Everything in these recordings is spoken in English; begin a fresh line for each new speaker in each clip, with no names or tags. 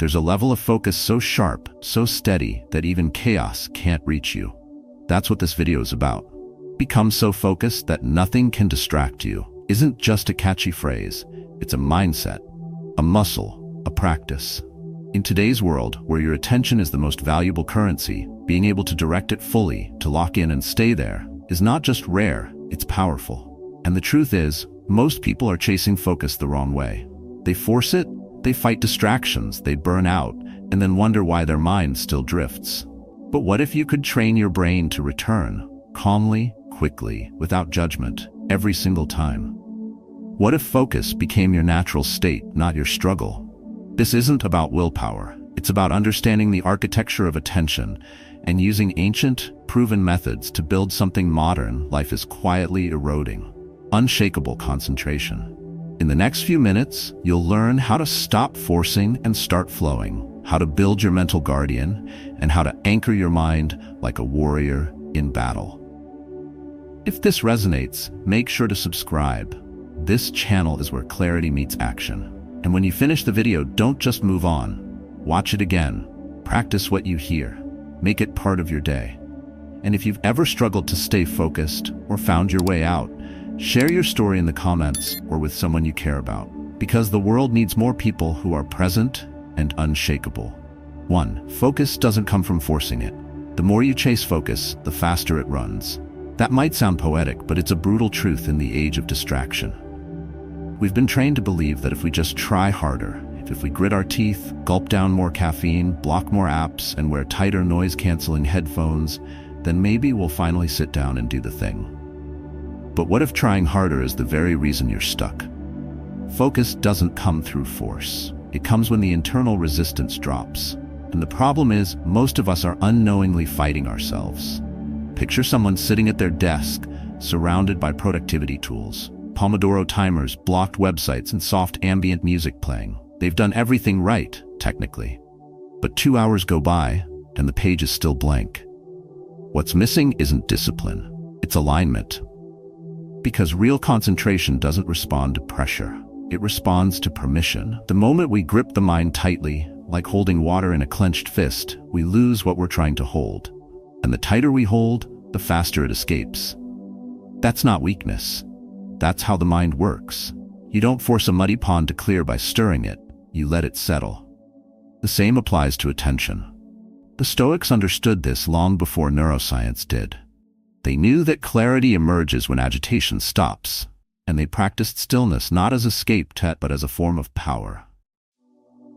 There's a level of focus so sharp, so steady, that even chaos can't reach you. That's what this video is about. Become so focused that nothing can distract you isn't just a catchy phrase. It's a mindset, a muscle, a practice. In today's world, where your attention is the most valuable currency, being able to direct it fully, to lock in and stay there, is not just rare, it's powerful. And the truth is, most people are chasing focus the wrong way. They force it, they fight distractions, they burn out, and then wonder why their mind still drifts. But what if you could train your brain to return, calmly, quickly, without judgment, every single time? What if focus became your natural state, not your struggle? This isn't about willpower. It's about understanding the architecture of attention and using ancient, proven methods to build something modern life is quietly eroding: unshakable concentration. In the next few minutes, you'll learn how to stop forcing and start flowing, how to build your mental guardian, and how to anchor your mind like a warrior in battle. If this resonates, make sure to subscribe. This channel is where clarity meets action. And when you finish the video, don't just move on. Watch it again. Practice what you hear. Make it part of your day. And if you've ever struggled to stay focused or found your way out, share your story in the comments or with someone you care about, because the world needs more people who are present and unshakable. 1. Focus doesn't come from forcing it. The more you chase focus, the faster it runs. That might sound poetic, but it's a brutal truth in the age of distraction. We've been trained to believe that if we just try harder, if we grit our teeth, gulp down more caffeine, block more apps, and wear tighter noise-canceling headphones, then maybe we'll finally sit down and do the thing. But what if trying harder is the very reason you're stuck? Focus doesn't come through force. It comes when the internal resistance drops. And the problem is, most of us are unknowingly fighting ourselves. Picture someone sitting at their desk, surrounded by productivity tools. Pomodoro timers, blocked websites, and soft ambient music playing. They've done everything right, technically. But 2 hours go by, and the page is still blank. What's missing isn't discipline, it's alignment. Because real concentration doesn't respond to pressure. It responds to permission. The moment we grip the mind tightly, like holding water in a clenched fist, we lose what we're trying to hold. And the tighter we hold, the faster it escapes. That's not weakness. That's how the mind works. You don't force a muddy pond to clear by stirring it. You let it settle. The same applies to attention. The Stoics understood this long before neuroscience did. They knew that clarity emerges when agitation stops, and they practiced stillness not as escape but as a form of power.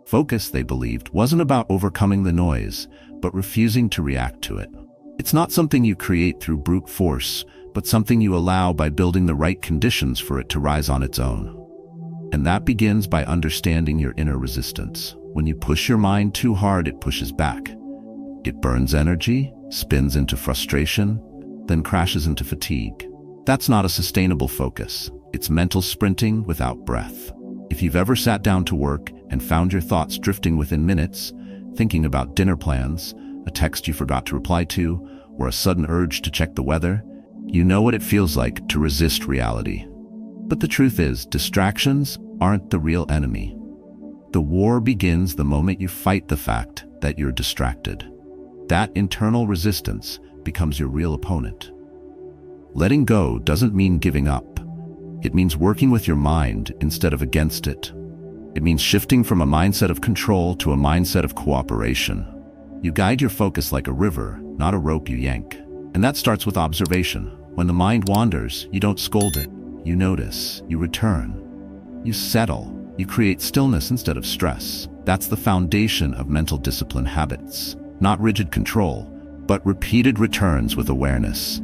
Focus, they believed, wasn't about overcoming the noise, but refusing to react to it. It's not something you create through brute force, but something you allow by building the right conditions for it to rise on its own. And that begins by understanding your inner resistance. When you push your mind too hard, it pushes back. It burns energy, spins into frustration, then crashes into fatigue. That's not a sustainable focus. It's mental sprinting without breath. If you've ever sat down to work and found your thoughts drifting within minutes, thinking about dinner plans, a text you forgot to reply to, or a sudden urge to check the weather, you know what it feels like to resist reality. But the truth is, distractions aren't the real enemy. The war begins the moment you fight the fact that you're distracted. That internal resistance becomes your real opponent. Letting go doesn't mean giving up. It means working with your mind instead of against it. It means shifting from a mindset of control to a mindset of cooperation. You guide your focus like a river, not a rope you yank. And that starts with observation. When the mind wanders, you don't scold it. You notice, you return, you settle, you create stillness instead of stress. That's the foundation of mental discipline habits. Not rigid control, but repeated returns with awareness.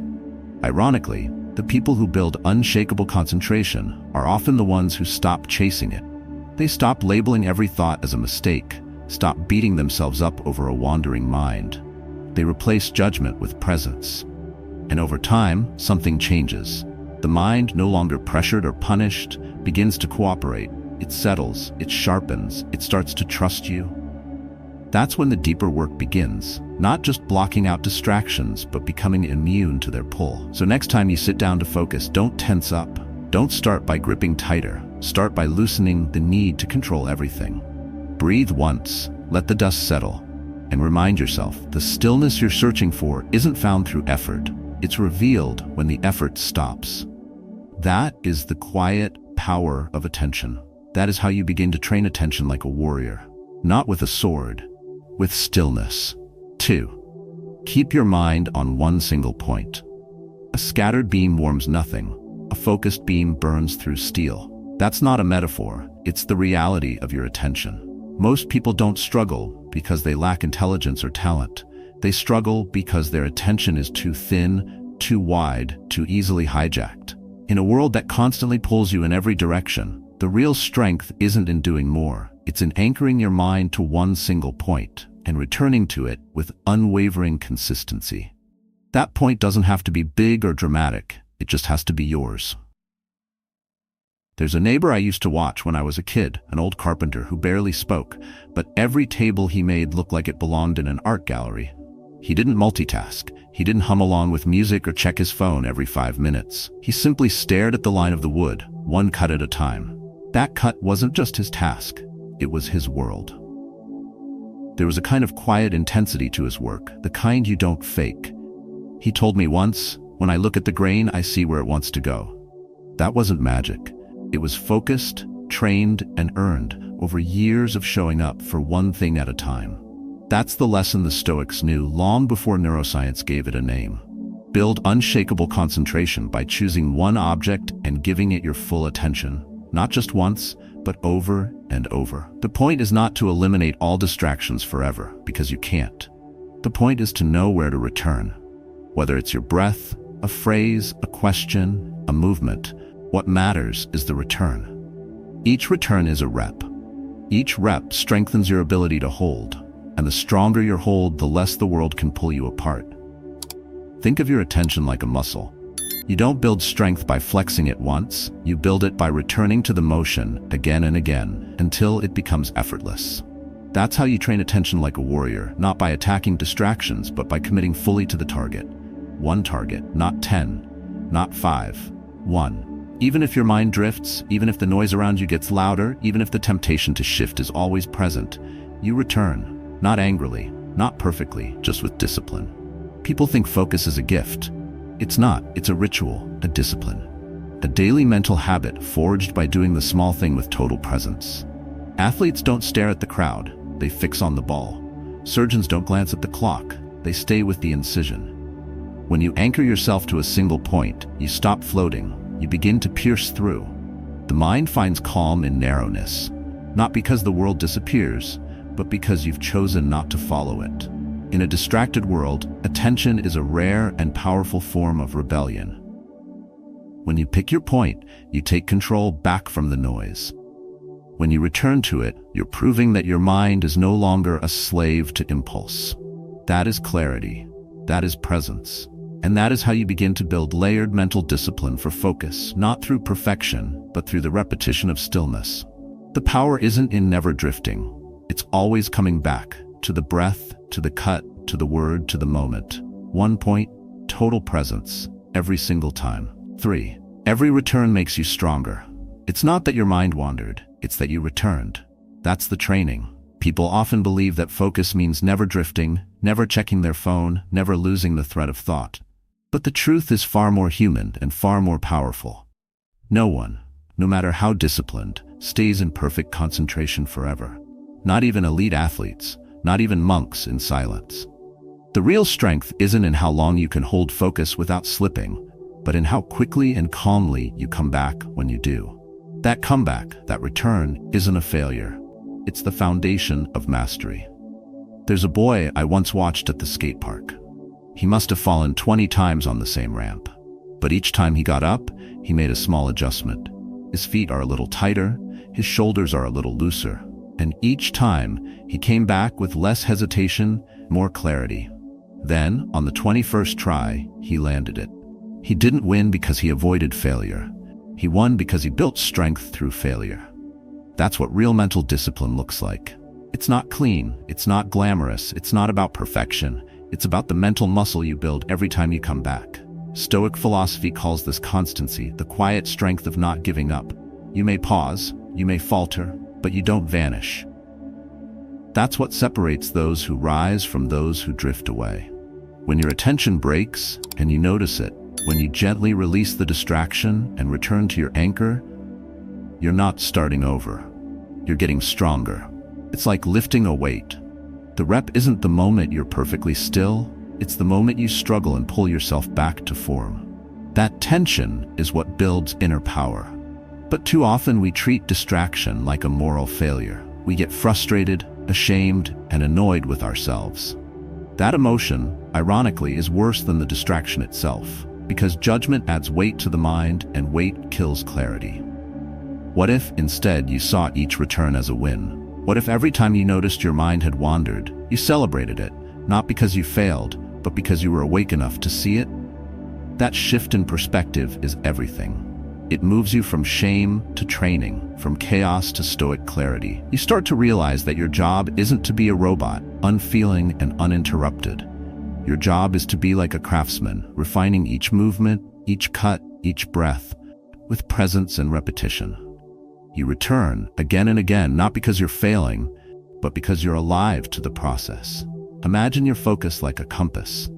Ironically, the people who build unshakable concentration are often the ones who stop chasing it. They stop labeling every thought as a mistake, stop beating themselves up over a wandering mind. They replace judgment with presence. And over time, something changes. The mind, no longer pressured or punished, begins to cooperate. It settles, it sharpens, it starts to trust you. That's when the deeper work begins, not just blocking out distractions, but becoming immune to their pull. So next time you sit down to focus, don't tense up. Don't start by gripping tighter. Start by loosening the need to control everything. Breathe once, Let the dust settle, and remind yourself the stillness you're searching for isn't found through effort. It's revealed when the effort stops. That is the quiet power of attention. That is how you begin to train attention like a warrior, not with a sword, with stillness. 2. Keep your mind on one single point. A scattered beam warms nothing. A focused beam burns through steel. That's not a metaphor. It's the reality of your attention. Most people don't struggle because they lack intelligence or talent. They struggle because their attention is too thin, too wide, too easily hijacked. In a world that constantly pulls you in every direction, the real strength isn't in doing more. It's in anchoring your mind to one single point and returning to it with unwavering consistency. That point doesn't have to be big or dramatic. It just has to be yours. There's a neighbor I used to watch when I was a kid, an old carpenter who barely spoke, but every table he made looked like it belonged in an art gallery. He didn't multitask. He didn't hum along with music or check his phone every 5 minutes. He simply stared at the line of the wood, one cut at a time. That cut wasn't just his task. It was his world. There was a kind of quiet intensity to his work, the kind you don't fake. He told me once, "When I look at the grain, I see where it wants to go." That wasn't magic. It was focused, trained, and earned over years of showing up for one thing at a time. That's the lesson the Stoics knew long before neuroscience gave it a name. Build unshakable concentration by choosing one object and giving it your full attention, not just once, but over and over. The point is not to eliminate all distractions forever, because you can't. The point is to know where to return. Whether it's your breath, a phrase, a question, a movement, what matters is the return. Each return is a rep. Each rep strengthens your ability to hold, and the stronger your hold, the less the world can pull you apart. Think of your attention like a muscle. You don't build strength by flexing it once, you build it by returning to the motion again and again until it becomes effortless. That's how you train attention like a warrior, not by attacking distractions, but by committing fully to the target. One target, not 10, not 5, one. Even if your mind drifts, even if the noise around you gets louder, even if the temptation to shift is always present, you return, not angrily, not perfectly, just with discipline. People think focus is a gift. It's not. It's a ritual, a discipline, a daily mental habit forged by doing the small thing with total presence. Athletes don't stare at the crowd, they fix on the ball. Surgeons don't glance at the clock, they stay with the incision. When you anchor yourself to a single point, you stop floating, you begin to pierce through. The mind finds calm in narrowness, not because the world disappears, but because you've chosen not to follow it. In a distracted world, attention is a rare and powerful form of rebellion. When you pick your point, you take control back from the noise. When you return to it, you're proving that your mind is no longer a slave to impulse. That is clarity. That is presence. And that is how you begin to build layered mental discipline for focus, not through perfection, but through the repetition of stillness. The power isn't in never drifting. It's always coming back, to the breath, to the cut, to the word, to the moment. One point, total presence, every single time. 3. Every return makes you stronger. It's not that your mind wandered, it's that you returned. That's the training. People often believe that focus means never drifting, never checking their phone, never losing the thread of thought. But the truth is far more human and far more powerful. No one, no matter how disciplined, stays in perfect concentration forever. Not even elite athletes, not even monks in silence. The real strength isn't in how long you can hold focus without slipping, but in how quickly and calmly you come back when you do. That comeback, that return, isn't a failure. It's the foundation of mastery. There's a boy I once watched at the skate park. He must have fallen 20 times on the same ramp. But each time he got up, he made a small adjustment. His feet are a little tighter, his shoulders are a little looser. And each time, he came back with less hesitation, more clarity. Then, on the 21st try, he landed it. He didn't win because he avoided failure. He won because he built strength through failure. That's what real mental discipline looks like. It's not clean, it's not glamorous, it's not about perfection. It's about the mental muscle you build every time you come back. Stoic philosophy calls this constancy, the quiet strength of not giving up. You may pause, you may falter, but you don't vanish. That's what separates those who rise from those who drift away. When your attention breaks and you notice it, when you gently release the distraction and return to your anchor, you're not starting over. You're getting stronger. It's like lifting a weight. The rep isn't the moment you're perfectly still, it's the moment you struggle and pull yourself back to form. That tension is what builds inner power. But too often we treat distraction like a moral failure. We get frustrated, ashamed, and annoyed with ourselves. That emotion, ironically, is worse than the distraction itself, because judgment adds weight to the mind and weight kills clarity. What if, instead, you saw each return as a win? What if every time you noticed your mind had wandered, you celebrated it, not because you failed, but because you were awake enough to see it? That shift in perspective is everything. It moves you from shame to training, from chaos to stoic clarity. You start to realize that your job isn't to be a robot, unfeeling and uninterrupted. Your job is to be like a craftsman, refining each movement, each cut, each breath, with presence and repetition. You return again and again, not because you're failing, but because you're alive to the process. Imagine your focus like a compass.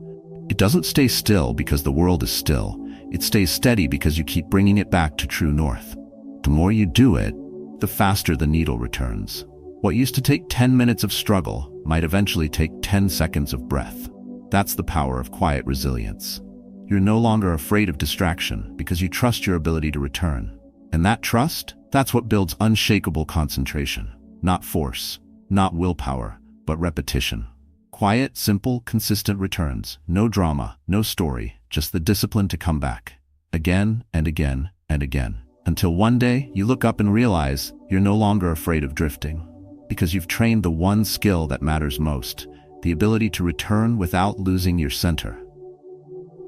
It doesn't stay still because the world is still. It stays steady because you keep bringing it back to true north. The more you do it, the faster the needle returns. What used to take 10 minutes of struggle might eventually take 10 seconds of breath. That's the power of quiet resilience. You're no longer afraid of distraction because you trust your ability to return. And that trust, that's what builds unshakable concentration. Not force, not willpower, but repetition. Quiet, simple, consistent returns. No drama, no story, just the discipline to come back. Again and again and again. Until one day, you look up and realize you're no longer afraid of drifting. Because you've trained the one skill that matters most, the ability to return without losing your center.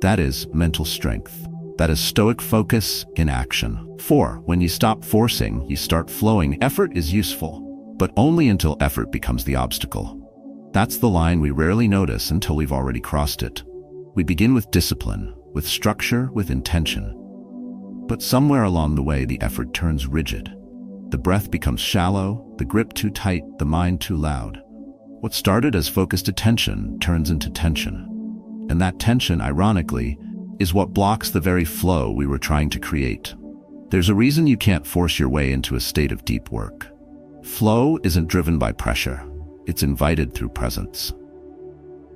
That is mental strength. That is stoic focus in action. 4. When you stop forcing, you start flowing. Effort is useful, but only until effort becomes the obstacle. That's the line we rarely notice until we've already crossed it. We begin with discipline, with structure, with intention. But somewhere along the way, the effort turns rigid. The breath becomes shallow, the grip too tight, the mind too loud. What started as focused attention turns into tension. And that tension, ironically, is what blocks the very flow we were trying to create. There's a reason you can't force your way into a state of deep work. Flow isn't driven by pressure. It's invited through presence.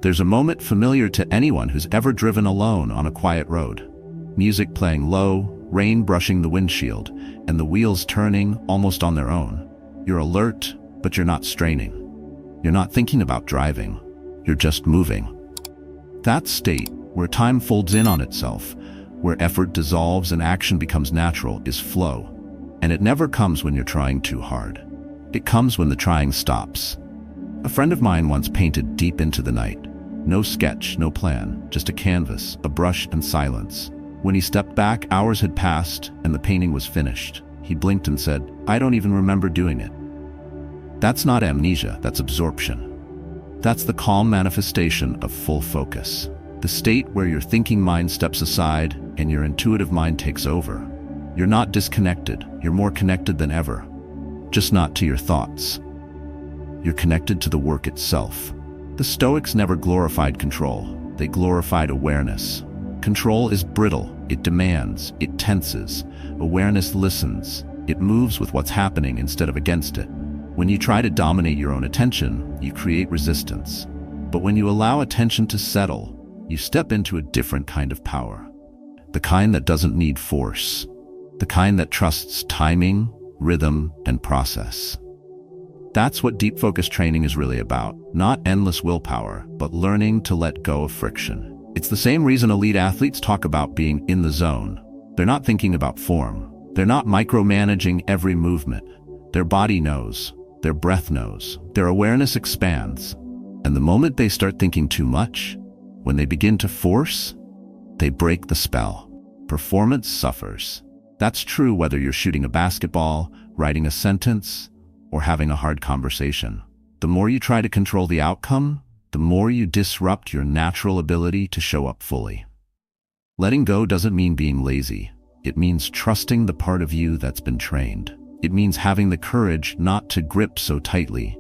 There's a moment familiar to anyone who's ever driven alone on a quiet road. Music playing low, rain brushing the windshield, and the wheels turning almost on their own. You're alert, but you're not straining. You're not thinking about driving. You're just moving. That state, where time folds in on itself, where effort dissolves and action becomes natural, is flow. And it never comes when you're trying too hard. It comes when the trying stops. A friend of mine once painted deep into the night. No sketch, no plan, just a canvas, a brush, and silence. When he stepped back, hours had passed, and the painting was finished. He blinked and said, "I don't even remember doing it." That's not amnesia, that's absorption. That's the calm manifestation of full focus. The state where your thinking mind steps aside and your intuitive mind takes over. You're not disconnected, you're more connected than ever. Just not to your thoughts. You're connected to the work itself. The Stoics never glorified control, they glorified awareness. Control is brittle, it demands, it tenses. Awareness listens, it moves with what's happening instead of against it. When you try to dominate your own attention, you create resistance. But when you allow attention to settle, you step into a different kind of power. The kind that doesn't need force. The kind that trusts timing, rhythm, and process. That's what deep focus training is really about. Not endless willpower, but learning to let go of friction. It's the same reason elite athletes talk about being in the zone. They're not thinking about form. They're not micromanaging every movement. Their body knows. Their breath knows. Their awareness expands. And the moment they start thinking too much, when they begin to force, they break the spell. Performance suffers. That's true whether you're shooting a basketball, writing a sentence, or having a hard conversation. The more you try to control the outcome, the more you disrupt your natural ability to show up fully. Letting go doesn't mean being lazy. It means trusting the part of you that's been trained. It means having the courage not to grip so tightly,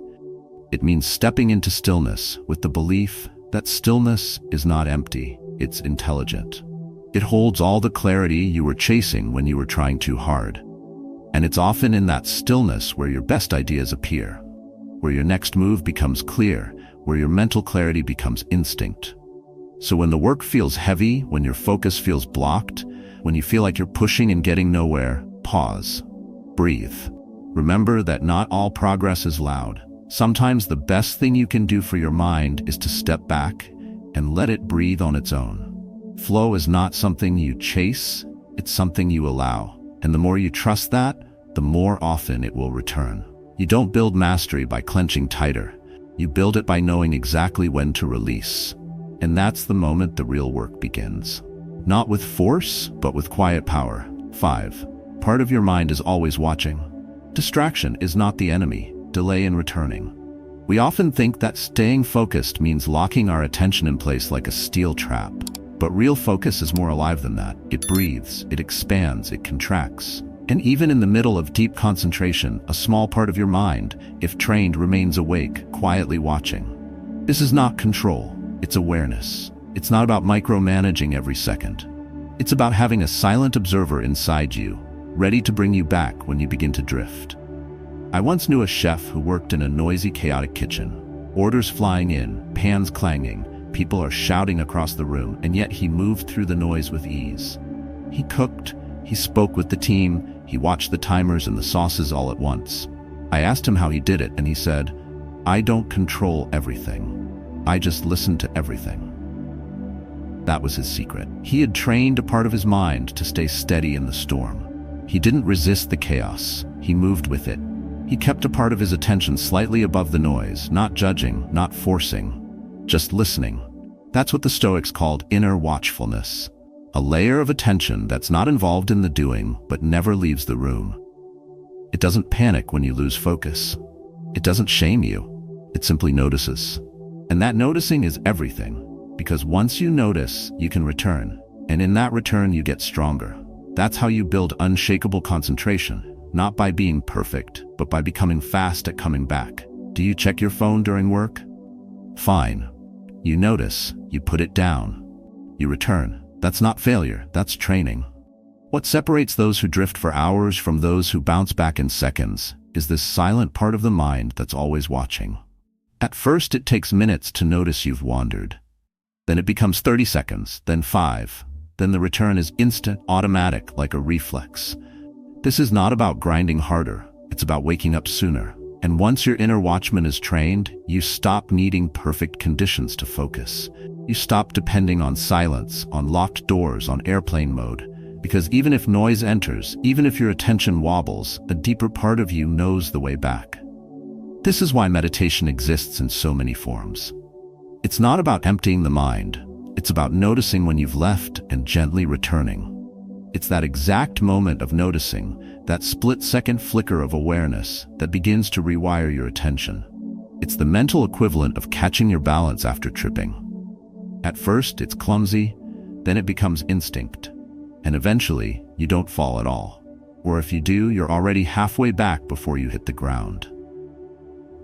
It means stepping into stillness with the belief that stillness is not empty, it's intelligent. It holds all the clarity you were chasing when you were trying too hard. And it's often in that stillness where your best ideas appear, where your next move becomes clear, where your mental clarity becomes instinct. So when the work feels heavy, when your focus feels blocked, when you feel like you're pushing and getting nowhere, pause. Breathe. Remember that not all progress is loud. Sometimes the best thing you can do for your mind is to step back and let it breathe on its own. Flow is not something you chase, it's something you allow. And the more you trust that, the more often it will return. You don't build mastery by clenching tighter. You build it by knowing exactly when to release. And that's the moment the real work begins. Not with force, but with quiet power. 5. Part of your mind is always watching. Distraction is not the enemy. Delay in returning. We often think that staying focused means locking our attention in place like a steel trap. But real focus is more alive than that. It breathes, it expands, it contracts. And even in the middle of deep concentration, a small part of your mind, if trained, remains awake, quietly watching. This is not control, it's awareness. It's not about micromanaging every second. It's about having a silent observer inside you, ready to bring you back when you begin to drift. I once knew a chef who worked in a noisy, chaotic kitchen. Orders flying in, pans clanging, people are shouting across the room, and yet he moved through the noise with ease. He cooked, he spoke with the team, he watched the timers and the sauces all at once. I asked him how he did it, and he said, "I don't control everything. I just listen to everything." That was his secret. He had trained a part of his mind to stay steady in the storm. He didn't resist the chaos, he moved with it. He kept a part of his attention slightly above the noise, not judging, not forcing, just listening. That's what the Stoics called inner watchfulness. A layer of attention that's not involved in the doing, but never leaves the room. It doesn't panic when you lose focus. It doesn't shame you. It simply notices. And that noticing is everything. Because once you notice, you can return. And in that return, you get stronger. That's how you build unshakable concentration. Not by being perfect, but by becoming fast at coming back. Do you check your phone during work? Fine. You notice, you put it down. You return. That's not failure, that's training. What separates those who drift for hours from those who bounce back in seconds is this silent part of the mind that's always watching. At first, it takes minutes to notice you've wandered. Then it becomes 30 seconds, then 5. Then the return is instant, automatic, like a reflex. This is not about grinding harder, it's about waking up sooner. And once your inner watchman is trained, you stop needing perfect conditions to focus. You stop depending on silence, on locked doors, on airplane mode. Because even if noise enters, even if your attention wobbles, a deeper part of you knows the way back. This is why meditation exists in so many forms. It's not about emptying the mind. It's about noticing when you've left and gently returning. It's that exact moment of noticing, that split-second flicker of awareness that begins to rewire your attention. It's the mental equivalent of catching your balance after tripping. At first, it's clumsy, then it becomes instinct. And eventually, you don't fall at all. Or if you do, you're already halfway back before you hit the ground.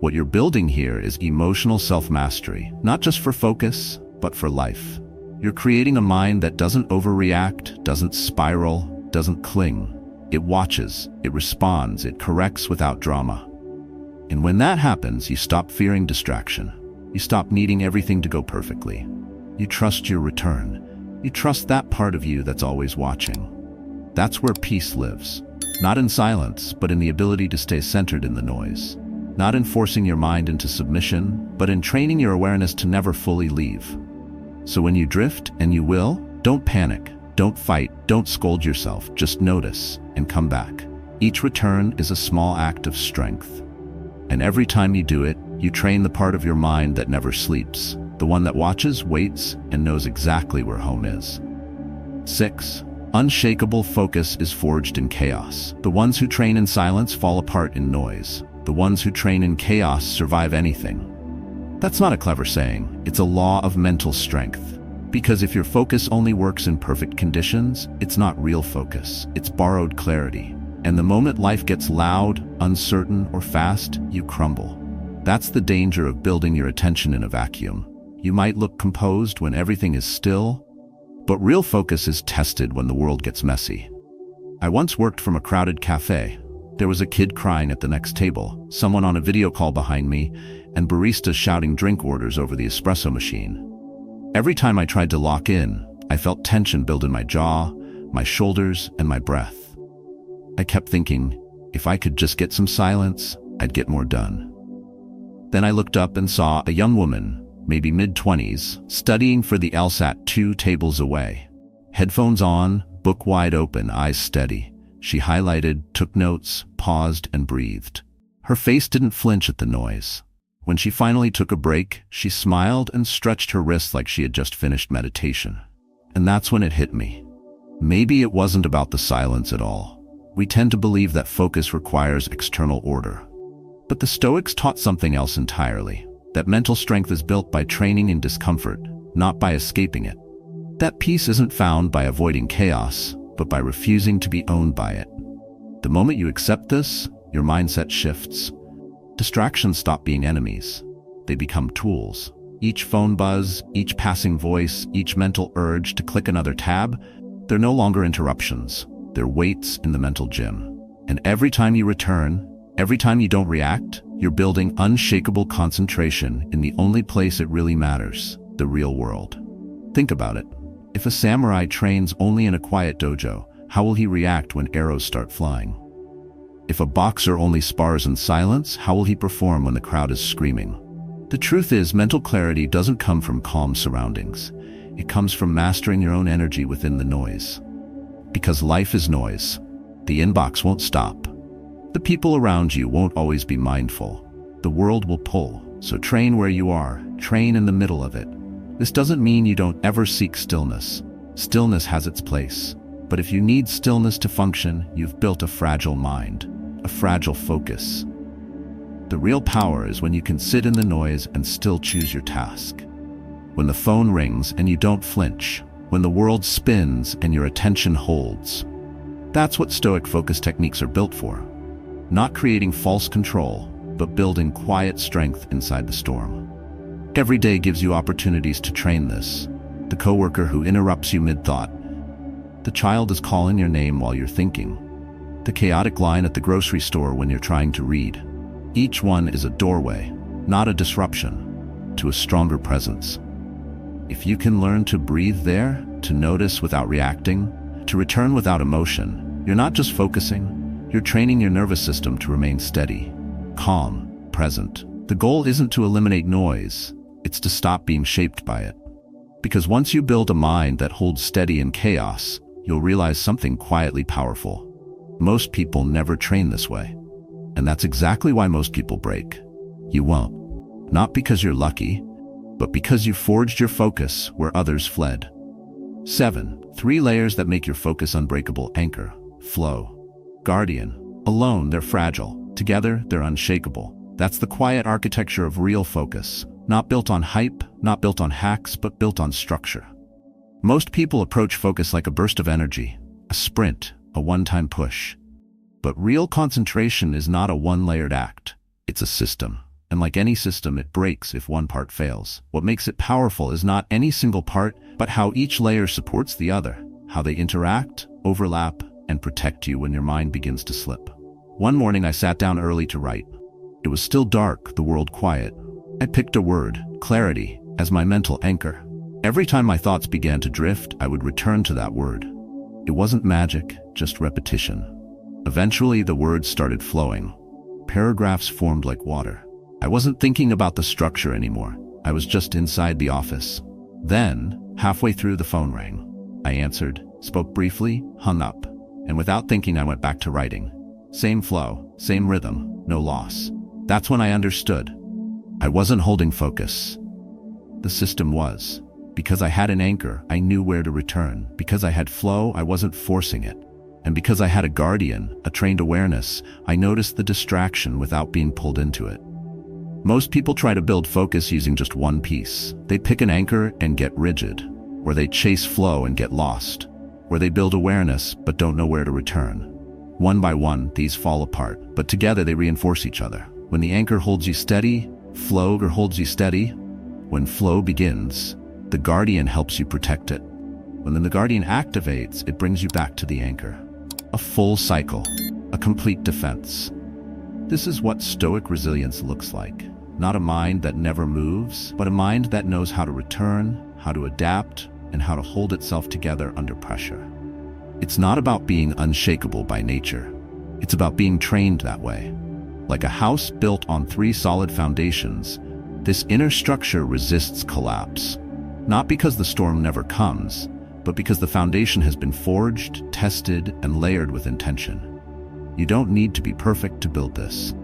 What you're building here is emotional self-mastery, not just for focus, but for life. You're creating a mind that doesn't overreact, doesn't spiral, doesn't cling. It watches, it responds, it corrects without drama. And when that happens, you stop fearing distraction. You stop needing everything to go perfectly. You trust your return. You trust that part of you that's always watching. That's where peace lives. Not in silence, but in the ability to stay centered in the noise. Not in forcing your mind into submission, but in training your awareness to never fully leave. So when you drift, and you will, don't panic, don't fight, don't scold yourself, just notice and come back. Each return is a small act of strength. And every time you do it, you train the part of your mind that never sleeps, the one that watches, waits, and knows exactly where home is. 6. Unshakable focus is forged in chaos. The ones who train in silence fall apart in noise. The ones who train in chaos survive anything. That's not a clever saying, it's a law of mental strength. Because if your focus only works in perfect conditions, it's not real focus, it's borrowed clarity. And the moment life gets loud, uncertain, or fast, you crumble. That's the danger of building your attention in a vacuum. You might look composed when everything is still, but real focus is tested when the world gets messy. I once worked from a crowded cafe. There was a kid crying at the next table, someone on a video call behind me, and baristas shouting drink orders over the espresso machine. Every time I tried to lock in, I felt tension build in my jaw, my shoulders, and my breath. I kept thinking, if I could just get some silence, I'd get more done. Then I looked up and saw a young woman, maybe mid-20s, studying for the LSAT 2 tables away. Headphones on, book wide open, eyes steady. She highlighted, took notes, paused, and breathed. Her face didn't flinch at the noise. When she finally took a break, she smiled and stretched her wrists like she had just finished meditation. And that's when it hit me. Maybe it wasn't about the silence at all. We tend to believe that focus requires external order. But the Stoics taught something else entirely, that mental strength is built by training in discomfort, not by escaping it. That peace isn't found by avoiding chaos, but by refusing to be owned by it. The moment you accept this, your mindset shifts. Distractions stop being enemies. They become tools. Each phone buzz, each passing voice, each mental urge to click another tab, they're no longer interruptions. They're weights in the mental gym. And every time you return, every time you don't react, you're building unshakable concentration in the only place it really matters, the real world. Think about it. If a samurai trains only in a quiet dojo, how will he react when arrows start flying? If a boxer only spars in silence, how will he perform when the crowd is screaming? The truth is, mental clarity doesn't come from calm surroundings. It comes from mastering your own energy within the noise. Because life is noise. The inbox won't stop. The people around you won't always be mindful. The world will pull. So train where you are. Train in the middle of it. This doesn't mean you don't ever seek stillness. Stillness has its place. But if you need stillness to function, you've built a fragile mind, a fragile focus. The real power is when you can sit in the noise and still choose your task. When the phone rings and you don't flinch. When the world spins and your attention holds. That's what Stoic focus techniques are built for. Not creating false control, but building quiet strength inside the storm. Every day gives you opportunities to train this. The coworker who interrupts you mid-thought. The child is calling your name while you're thinking. The chaotic line at the grocery store when you're trying to read. Each one is a doorway, not a disruption, to a stronger presence. If you can learn to breathe there, to notice without reacting, to return without emotion, you're not just focusing, you're training your nervous system to remain steady, calm, present. The goal isn't to eliminate noise, it's to stop being shaped by it. Because once you build a mind that holds steady in chaos, you'll realize something quietly powerful. Most people never train this way. And that's exactly why most people break. You won't. Not because you're lucky, but because you forged your focus where others fled. 7. 3 layers that make your focus unbreakable. Anchor, flow, guardian. Alone, they're fragile. Together, they're unshakable. That's the quiet architecture of real focus. Not built on hype, not built on hacks, but built on structure. Most people approach focus like a burst of energy, a sprint, a one-time push. But real concentration is not a one-layered act. It's a system. And like any system, it breaks if one part fails. What makes it powerful is not any single part, but how each layer supports the other, how they interact, overlap, and protect you when your mind begins to slip. One morning I sat down early to write. It was still dark, the world quiet. I picked a word, clarity, as my mental anchor. Every time my thoughts began to drift, I would return to that word. It wasn't magic, just repetition. Eventually, the words started flowing. Paragraphs formed like water. I wasn't thinking about the structure anymore. I was just inside the office. Then, halfway through, the phone rang. I answered, spoke briefly, hung up, and without thinking I went back to writing. Same flow, same rhythm, no loss. That's when I understood. I wasn't holding focus. The system was. Because I had an anchor, I knew where to return. Because I had flow, I wasn't forcing it. And because I had a guardian, a trained awareness, I noticed the distraction without being pulled into it. Most people try to build focus using just one piece. They pick an anchor and get rigid, or they chase flow and get lost, or they build awareness but don't know where to return. One by one, these fall apart, but together they reinforce each other. When the anchor holds you steady, flow holds you steady. When flow begins, the guardian helps you protect it. When the guardian activates, it brings you back to the anchor. A full cycle, a complete defense. This is what Stoic resilience looks like. Not a mind that never moves, but a mind that knows how to return, how to adapt, and how to hold itself together under pressure. It's not about being unshakable by nature. It's about being trained that way. Like a house built on 3 solid foundations, this inner structure resists collapse. Not because the storm never comes, but because the foundation has been forged, tested, and layered with intention. You don't need to be perfect to build this.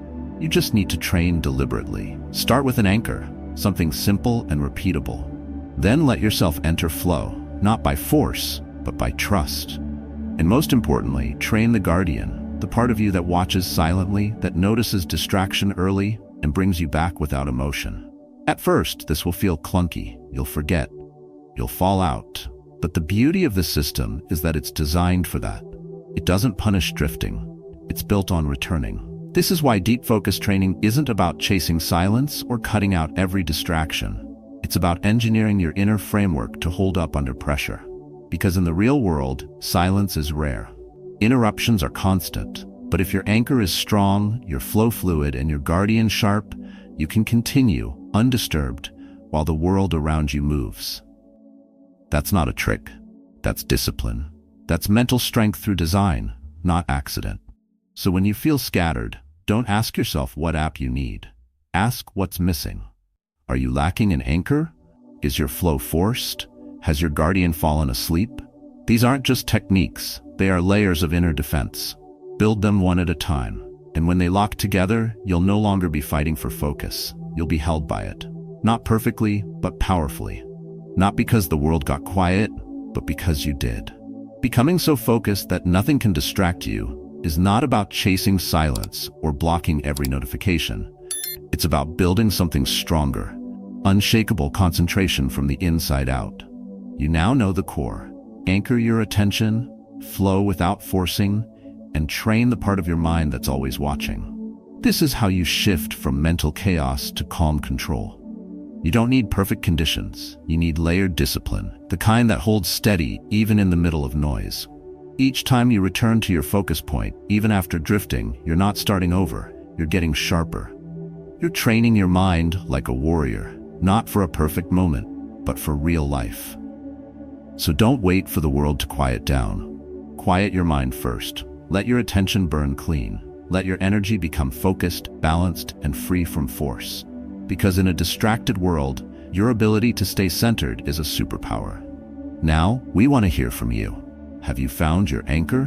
You just need to train deliberately. Start with an anchor, something simple and repeatable. Then let yourself enter flow, not by force, but by trust. And most importantly, train the guardian, the part of you that watches silently, that notices distraction early, and brings you back without emotion. At first, this will feel clunky. You'll forget. You'll fall out. But the beauty of this system is that it's designed for that. It doesn't punish drifting. It's built on returning. This is why deep focus training isn't about chasing silence or cutting out every distraction. It's about engineering your inner framework to hold up under pressure. Because in the real world, silence is rare. Interruptions are constant. But if your anchor is strong, your flow fluid, and your guardian sharp, you can continue, undisturbed, while the world around you moves. That's not a trick. That's discipline. That's mental strength through design, not accident. So when you feel scattered, don't ask yourself what app you need. Ask what's missing. Are you lacking an anchor? Is your flow forced? Has your guardian fallen asleep? These aren't just techniques. They are layers of inner defense. Build them one at a time. And when they lock together, you'll no longer be fighting for focus. You'll be held by it. Not perfectly, but powerfully. Not because the world got quiet, but because you did. Becoming so focused that nothing can distract you is not about chasing silence or blocking every notification. It's about building something stronger, unshakable concentration from the inside out. You now know the core. Anchor your attention, flow without forcing, and train the part of your mind that's always watching. This is how you shift from mental chaos to calm control. You don't need perfect conditions. You need layered discipline, the kind that holds steady even in the middle of noise. Each time you return to your focus point, even after drifting, you're not starting over. You're getting sharper. You're training your mind like a warrior, not for a perfect moment, but for real life. So don't wait for the world to quiet down. Quiet your mind first. Let your attention burn clean. Let your energy become focused, balanced, and free from force. Because in a distracted world, your ability to stay centered is a superpower. Now, we want to hear from you. Have you found your anchor?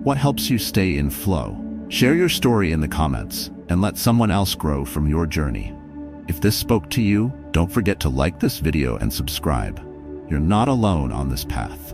What helps you stay in flow? Share your story in the comments and let someone else grow from your journey. If this spoke to you, don't forget to like this video and subscribe. You're not alone on this path.